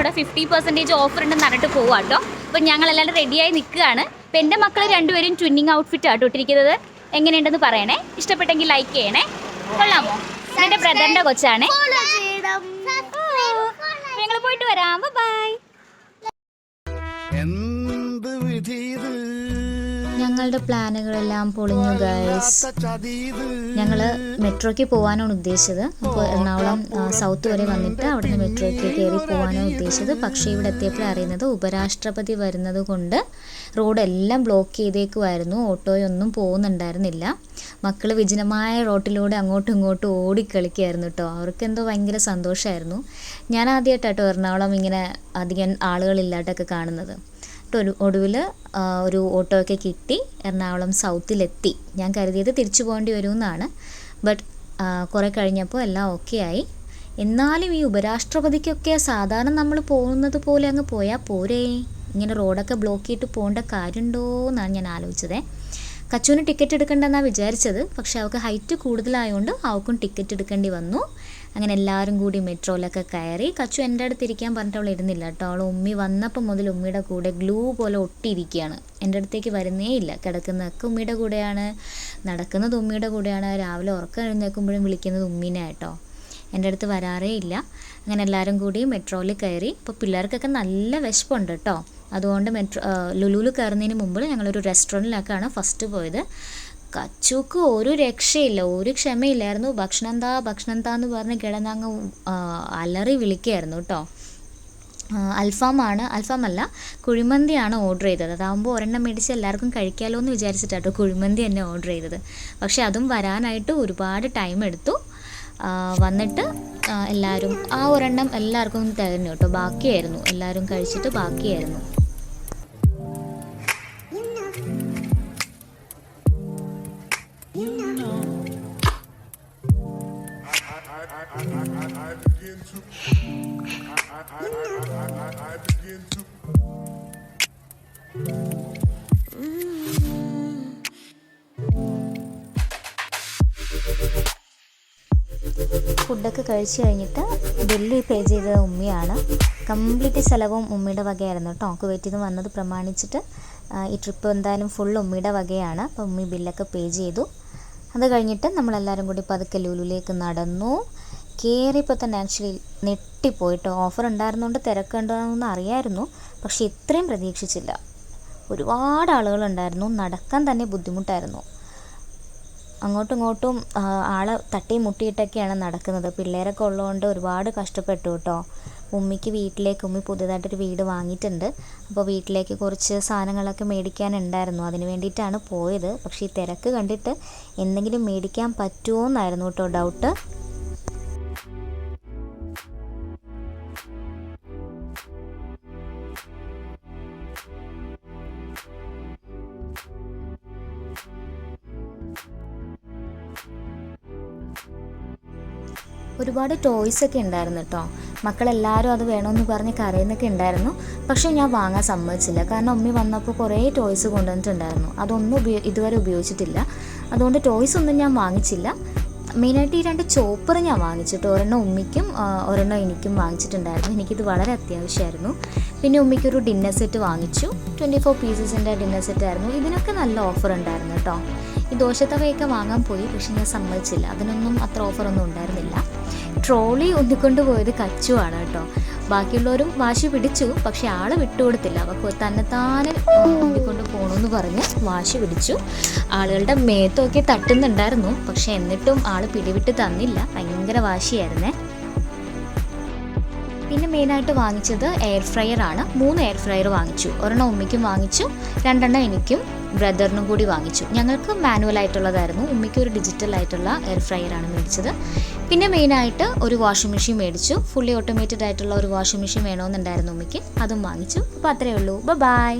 അവിടെ 50% ഓഫർ ഉണ്ടെന്ന് പറഞ്ഞിട്ട് പോവാം കേട്ടോ. അപ്പോൾ ഞങ്ങളെല്ലാവരും റെഡിയായി നിൽക്കുകയാണ്. അപ്പോൾ എൻ്റെ മക്കൾ രണ്ടുപേരും ട്വിന്നിങ് ഔട്ട്ഫിറ്റ് ആട്ടോ ഇട്ടിരിക്കുന്നത്. എങ്ങനെയുണ്ടെന്ന് പറയണേ, ഇഷ്ടപ്പെട്ടെങ്കിൽ ലൈക്ക് ചെയ്യണേ. കൊള്ളാമോ? എൻ്റെ ബ്രദറിൻ്റെ കൊച്ചാണേ. ഞങ്ങൾ പോയിട്ട് വരാം. ബൈ. ഞങ്ങളുടെ പ്ലാനുകളെല്ലാം പൊളിഞ്ഞു ഗൈസ്. ഞങ്ങൾ മെട്രോയ്ക്ക് പോകാനാണ് ഉദ്ദേശിച്ചത്. അപ്പോൾ എറണാകുളം സൗത്ത് വരെ വന്നിട്ട് അവിടുന്ന് മെട്രോയ്ക്ക് കയറി പോകാനാണ് ഉദ്ദേശിച്ചത്. പക്ഷേ ഇവിടെ എത്തിയപ്പോൾ അറിയുന്നത് ഉപരാഷ്ട്രപതി വരുന്നത് കൊണ്ട് റോഡെല്ലാം ബ്ലോക്ക് ചെയ്തേക്കുമായിരുന്നു. ഓട്ടോയൊന്നും പോകുന്നുണ്ടായിരുന്നില്ല. മക്കൾ വിജനമായ റോട്ടിലൂടെ അങ്ങോട്ടും ഇങ്ങോട്ടും ഓടിക്കളിക്കുകയായിരുന്നു കേട്ടോ. അവർക്കെന്തോ ഭയങ്കര സന്തോഷമായിരുന്നു. ഞാൻ ആദ്യമായിട്ടാട്ടോ എറണാകുളം ഇങ്ങനെ അധികം ആളുകളില്ലാട്ടൊക്കെ കാണുന്നത്. ഒടുവിൽ ഒരു ഓട്ടോ ഒക്കെ കിട്ടി എറണാകുളം സൗത്തിലെത്തി. ഞാൻ കരുതിയത് തിരിച്ചു പോകേണ്ടി വരുമെന്നാണ്. ബട്ട് കുറേ കഴിഞ്ഞപ്പോൾ എല്ലാം ഓക്കെ ആയി. എന്നാലും ഈ ഉപരാഷ്ട്രപതിക്കൊക്കെ സാധാരണ നമ്മൾ പോകുന്നത് പോലെ അങ്ങ് പോയാൽ പോരേ? ഇങ്ങനെ റോഡൊക്കെ ബ്ലോക്ക് ചെയ്തിട്ട് പോകേണ്ട കാര്യമുണ്ടോ എന്നാണ് ഞാൻ ആലോചിച്ചത്. കച്ചുവിന് ടിക്കറ്റ് എടുക്കേണ്ടെന്നാണ് വിചാരിച്ചത്. പക്ഷേ അവൾക്ക് ഹൈറ്റ് കൂടുതലായതുകൊണ്ട് അവൾക്കും ടിക്കറ്റ് എടുക്കേണ്ടി വന്നു. അങ്ങനെ എല്ലാവരും കൂടി മെട്രോയിലൊക്കെ കയറി. കച്ചു എൻ്റെ അടുത്ത് ഇരിക്കാൻ പറഞ്ഞിട്ട് അവൾ ഇരുന്നില്ല കേട്ടോ. അവൾ ഉമ്മി വന്നപ്പോൾ മുതൽ ഉമ്മിയുടെ കൂടെ ഗ്ലൂ പോലെ ഒട്ടിയിരിക്കുകയാണ്. എൻ്റെ അടുത്തേക്ക് വരുന്നേ ഇല്ല. കിടക്കുന്നതൊക്കെ ഉമ്മിയുടെ കൂടെയാണ്, നടക്കുന്നത് ഉമ്മിയുടെ കൂടെയാണ്. രാവിലെ ഉറക്കം എഴുന്നേൽക്കുമ്പോഴും വിളിക്കുന്നത് ഉമ്മീനെ കേട്ടോ. എൻ്റെ അടുത്ത് വരാറേ ഇല്ല. അങ്ങനെ എല്ലാവരും കൂടി മെട്രോയിൽ കയറി. അപ്പോൾ പിള്ളേർക്കൊക്കെ നല്ല വിശപ്പുണ്ട് കേട്ടോ. അതുകൊണ്ട് ലുലുവിൽ കയറുന്നതിന് മുമ്പ് ഞങ്ങളൊരു റെസ്റ്റോറൻറ്റിലേക്കാണ് ഫസ്റ്റ് പോയത്. കച്ചുക്ക് ഒരു രക്ഷയില്ല, ഒരു ക്ഷമയില്ലായിരുന്നു. ഭക്ഷണം താ എന്ന് പറഞ്ഞ് കിടന്നങ്ങ് അലറി വിളിക്കുകയായിരുന്നു കേട്ടോ. അൽഫാമല്ല കുഴിമന്തിയാണ് ഓർഡർ ചെയ്തത്. അതാകുമ്പോൾ ഒരെണ്ണം മേടിച്ച് എല്ലാവർക്കും കഴിക്കാമല്ലോ എന്ന് വിചാരിച്ചിട്ടാട്ടോ കുഴിമന്തി തന്നെ ഓർഡർ ചെയ്തത്. പക്ഷേ അതും വരാനായിട്ട് ഒരുപാട് ടൈം എടുത്തു. വന്നിട്ട് എല്ലാവരും ആ ഒരെണ്ണം എല്ലാവർക്കും തികഞ്ഞു കേട്ടോ. ബാക്കിയായിരുന്നു, എല്ലാവരും കഴിച്ചിട്ട് ബാക്കിയായിരുന്നു. ഫുഡൊക്കെ കഴിച്ച് കഴിഞ്ഞിട്ട് ബില്ല് പേ ചെയ്തത് ഉമ്മിയാണ്. കംപ്ലീറ്റ് ചിലവും ഉമ്മിയുടെ വകയായിരുന്നു കേട്ടോ. കുവൈറ്റിൽ നിന്ന് വന്നത് പ്രമാണിച്ചിട്ട് ഈ ട്രിപ്പ് എന്തായാലും ഫുൾ ഉമ്മിയുടെ വകയാണ്. അപ്പോൾ ഉമ്മി ബില്ലൊക്കെ പേ ചെയ്തു. അത് കഴിഞ്ഞിട്ട് നമ്മളെല്ലാവരും കൂടി പതുക്കെ ലുലുവിലേക്ക് നടന്നു. കയറിയപ്പോൾ തന്നെ ആക്ച്വലി നെട്ടിപ്പോയിട്ടോ. ഓഫർ ഉണ്ടായിരുന്നുകൊണ്ട് തിരക്കുണ്ടാകുമെന്ന് അറിയായിരുന്നു. പക്ഷേ ഇത്രയും പ്രതീക്ഷിച്ചില്ല. ഒരുപാട് ആളുകളുണ്ടായിരുന്നു. നടക്കാൻ തന്നെ ബുദ്ധിമുട്ടായിരുന്നു. അങ്ങോട്ടും ഇങ്ങോട്ടും ആളെ തട്ടി മുട്ടിയിട്ടൊക്കെയാണ് നടക്കുന്നത്. പിള്ളേരൊക്കെ ഉള്ളതുകൊണ്ട് ഒരുപാട് കഷ്ടപ്പെട്ടു കേട്ടോ. ഉമ്മി പുതിയതായിട്ടൊരു വീട് വാങ്ങിയിട്ടുണ്ട്. അപ്പോൾ വീട്ടിലേക്ക് കുറച്ച് സാധനങ്ങളൊക്കെ മേടിക്കാനുണ്ടായിരുന്നു. അതിന് വേണ്ടിയിട്ടാണ് പോയത്. പക്ഷേ ഈ തിരക്ക് കണ്ടിട്ട് എന്തെങ്കിലും മേടിക്കാൻ പറ്റുമോ എന്നായിരുന്നു കേട്ടോ ഡൗട്ട്. ഒരുപാട് ടോയ്സൊക്കെ ഉണ്ടായിരുന്നു കേട്ടോ. മക്കളെല്ലാവരും അത് വേണമെന്ന് പറഞ്ഞ് കരയുന്നൊക്കെ ഉണ്ടായിരുന്നു. പക്ഷേ ഞാൻ വാങ്ങാൻ സമ്മതിച്ചില്ല. കാരണം ഉമ്മി വന്നപ്പോൾ കുറേ ടോയ്സ് കൊണ്ടുവന്നിട്ടുണ്ടായിരുന്നു. അതൊന്നും ഇതുവരെ ഉപയോഗിച്ചിട്ടില്ല. അതുകൊണ്ട് ടോയ്സ് ഒന്നും ഞാൻ വാങ്ങിച്ചില്ല. മെയിനായിട്ട് ഈ 2 ചോപ്പർ ഞാൻ വാങ്ങിച്ചിട്ട് ഒരെണ്ണം ഉമ്മിക്കും ഒരെണ്ണം എനിക്കും വാങ്ങിച്ചിട്ടുണ്ടായിരുന്നു. എനിക്കിത് വളരെ അത്യാവശ്യമായിരുന്നു. പിന്നെ ഉമ്മിക്കൊരു ഡിന്നർ സെറ്റ് വാങ്ങിച്ചു. 24 പീസസിൻ്റെ ഡിന്നർ സെറ്റായിരുന്നു. ഇതിനൊക്കെ നല്ല ഓഫർ ഉണ്ടായിരുന്നു കേട്ടോ. ഈ ദോശത്തവയൊക്കെ വാങ്ങാൻ പോയി, പക്ഷെ ഞാൻ സമ്മതിച്ചില്ല. അതിനൊന്നും അത്ര ഓഫറൊന്നും ഉണ്ടായിരുന്നില്ല. ട്രോളി ഒന്നിക്കൊണ്ട് പോയത് കച്ചുവാണ് കേട്ടോ. ബാക്കിയുള്ളവരും വാശി പിടിച്ചു, പക്ഷെ ആള് വിട്ടുകൊടുത്തില്ല. അവൾക്ക് തന്നെത്താനെ ഒന്നിക്കൊണ്ട് പോകണമെന്ന് പറഞ്ഞ് വാശി പിടിച്ചു. ആളുകളുടെ മേത്തൊക്കെ തട്ടുന്നുണ്ടായിരുന്നു, പക്ഷെ എന്നിട്ടും ആള് പിടിവിട്ട് തന്നില്ല. ഭയങ്കര വാശിയായിരുന്നേ. പിന്നെ മെയിനായിട്ട് വാങ്ങിച്ചത് എയർ ഫ്രയർ ആണ്. 3 എയർ ഫ്രയർ വാങ്ങിച്ചു. ഒരെണ്ണം ഉമ്മിക്കും വാങ്ങിച്ചു, 2 എനിക്കും ബ്രദറിനും കൂടി വാങ്ങിച്ചു. ഞങ്ങൾക്ക് മാനുവൽ ആയിട്ടുള്ളതായിരുന്നു. ഉമ്മിക്ക് ഒരു ഡിജിറ്റൽ ആയിട്ടുള്ള എയർ ഫ്രയറാണ് മേടിച്ചത്. പിന്നെ മെയിനായിട്ട് ഒരു വാഷിംഗ് മെഷീൻ മേടിച്ചു. ഫുള്ളി ഓട്ടോമേറ്റഡ് ആയിട്ടുള്ള ഒരു വാഷിംഗ് മെഷീൻ വേണമെന്നുണ്ടായിരുന്നു ഉമ്മിക്ക്. അതും വാങ്ങിച്ചു. അപ്പോൾ അത്രയേ ഉള്ളൂ. ബൈ.